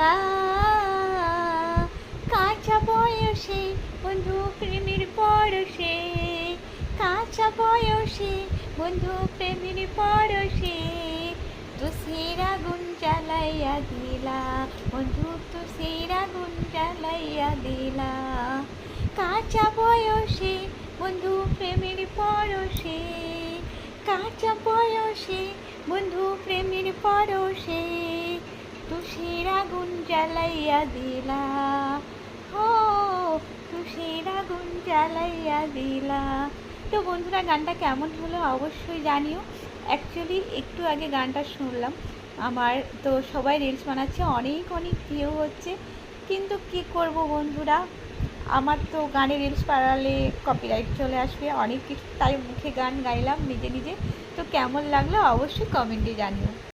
দিলা। কাঁচা বয়সে বন্ধু প্রেমের পরশে, কাঁচা বয়সে বন্ধু প্রেমের পরশে, তুষের আগুন জ্বালাইয়া দিলা বন্ধু, তুষের আগুন জ্বালাইয়া দিলা। কাঁচা বয়সে বন্ধু প্রেমের পরশে, কাঁচা বয়সে বন্ধু প্রেমের পরশে, তুষের আগুন জ্বালাইয়া দিলা। ও তুষের আগুন জ্বালাইয়া দিলা। তো বন্ধুরা, গানটা কেমন হলো অবশ্যই জানিও। অ্যাকচুয়ালি একটু আগে গানটা শুনলাম, আমার তো সবাই রিলস বানাচ্ছে, অনেক অনেক ভিউ হচ্ছে, কিন্তু কি করব বন্ধুরা, আমার তো গানে রিলস বানালে কপিরাইট চলে আসবে অনেক কিছু, তাই মুখে গান গাইলাম নিজে নিজে। তো কেমন লাগলো অবশ্যই কমেন্টে জানিও।